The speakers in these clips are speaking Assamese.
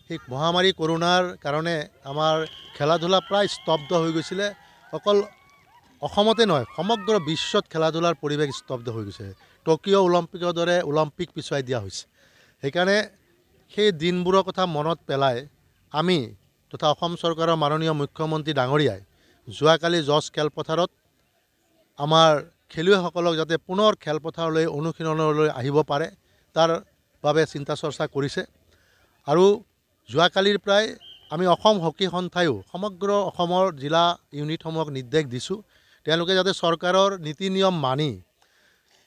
সেই মহামাৰী কৰোণাৰ কাৰণে আমাৰ খেলা ধূলা প্ৰায় স্তব্ধ হৈ গৈছিলে। অকল অসমতে নহয়, সমগ্ৰ বিশ্বত খেলা ধূলাৰ পৰিৱেশ স্তব্ধ হৈ গৈছে। টকিঅ' অলিম্পিকৰ দৰে অলিম্পিক পিছুৱাই দিয়া হৈছে। সেইকাৰণে সেই দিনবোৰৰ কথা মনত পেলাই আমি তথা অসম চৰকাৰৰ মাননীয় মুখ্যমন্ত্ৰী ডাঙৰীয়াই যোৱাকালি জজ খেলপথাৰত আমাৰ খেলুৱৈসকলক যাতে পুনৰ খেলপথাৰলৈ অনুশীলনলৈ আহিব পাৰে তাৰ বাবে চিন্তা চৰ্চা কৰিছে। আৰু যোৱাকালিৰ প্ৰায় আমি অসম হকী সন্থায়ো সমগ্ৰ অসমৰ জিলা ইউনিটসমূহক নিৰ্দেশ দিছোঁ, তেওঁলোকে যাতে চৰকাৰৰ নীতি নিয়ম মানি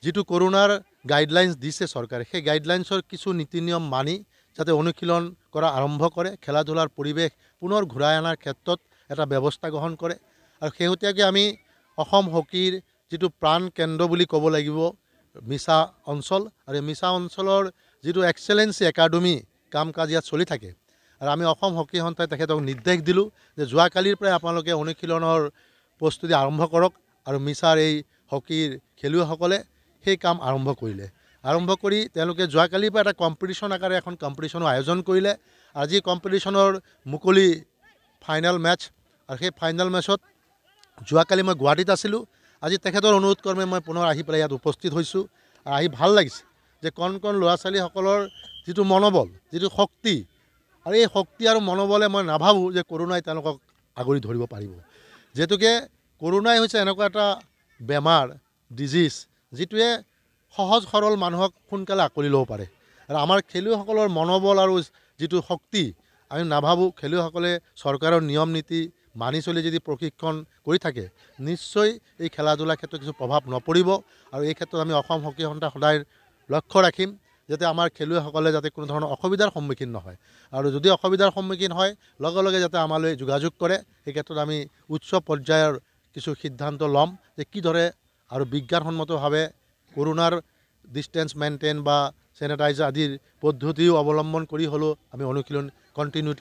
যিটো কৰোণাৰ গাইডলাইন্স দিছে চৰকাৰে, সেই গাইডলাইন্সৰ কিছু নীতি নিয়ম মানি যাতে অনুশীলন কৰা আৰম্ভ কৰে, খেলা ধূলাৰ পৰিৱেশ পুনৰ ঘূৰাই অনাৰ ক্ষেত্ৰত এটা ব্যৱস্থা গ্ৰহণ কৰে। আৰু শেহতীয়াকৈ আমি অসম হকীৰ যিটো প্ৰাণ কেন্দ্ৰ বুলি ক'ব লাগিব মিছা অঞ্চল, আৰু এই মিছা অঞ্চলৰ যিটো এক্সেলেঞ্চি একাডেমি কাম কাজ ইয়াত চলি থাকে। আৰু আমি অসম হকী সন্থাই তেখেতক নিৰ্দেশ দিলোঁ যে যোৱাকালিৰ পৰাই আপোনালোকে অনুশীলনৰ প্ৰস্তুতি আৰম্ভ কৰক। আৰু মিছাৰ এই হকীৰ খেলুৱৈসকলে সেই কাম আৰম্ভ কৰিলে। আৰম্ভ কৰি তেওঁলোকে যোৱাকালিৰ পৰা এটা কম্পিটিশ্যন আকাৰে এখন কম্পিটিশ্যনৰ আয়োজন কৰিলে। আজি কম্পিটিশ্যনৰ মুকলি ফাইনেল মেটচ, আৰু সেই ফাইনেল মেটচত যোৱাকালি মই গুৱাহাটীত আছিলোঁ। আজি তেখেতৰ অনুৰোধ ক্ৰমে মই পুনৰ আহি পেলাই ইয়াত উপস্থিত হৈছোঁ। আৰু আহি ভাল লাগিছে যে কণ কণ ল'ৰা ছোৱালীসকলৰ যিটো মনোবল, যিটো শক্তি, আৰু এই শক্তি আৰু মনোবলে মই নাভাবোঁ যে কৰোণাই তেওঁলোকক আগুৰি ধৰিব পাৰিব। যিহেতুকে কৰোণাই হৈছে এনেকুৱা এটা বেমাৰ, ডিজিজ, যিটোৱে সহজ সৰল মানুহক সোনকালে আঁকোৱালি ল'ব পাৰে। আৰু আমাৰ খেলুৱৈসকলৰ মনোবল আৰু যিটো শক্তি, আমি নাভাবোঁ খেলুৱৈসকলে চৰকাৰৰ নিয়ম নীতি মানি চলি যদি প্ৰশিক্ষণ কৰি থাকে নিশ্চয় এই খেলা ধূলাৰ ক্ষেত্ৰত কিছু প্ৰভাৱ নপৰিব। আৰু এই ক্ষেত্ৰত আমি অসম হকী সন্থাই সদায় লক্ষ্য ৰাখিম যাতে আমাৰ খেলুৱৈসকলে যাতে কোনো ধৰণৰ অসুবিধাৰ সন্মুখীন নহয়। আৰু যদি অসুবিধাৰ সন্মুখীন হয় লগে লগে যাতে আমালৈ যোগাযোগ কৰে। এই ক্ষেত্ৰত আমি উচ্চ পৰ্যায়ৰ কিছু সিদ্ধান্ত ল'ম যে কিদৰে আৰু বিজ্ঞানসন্মতভাৱে কৰোণাৰ ডিষ্টেঞ্চ মেইনটেইন বা চেনিটাইজাৰ আদিৰ পদ্ধতিও অৱলম্বন কৰি হ'লেও আমি অনুশীলন কণ্টিনিউটি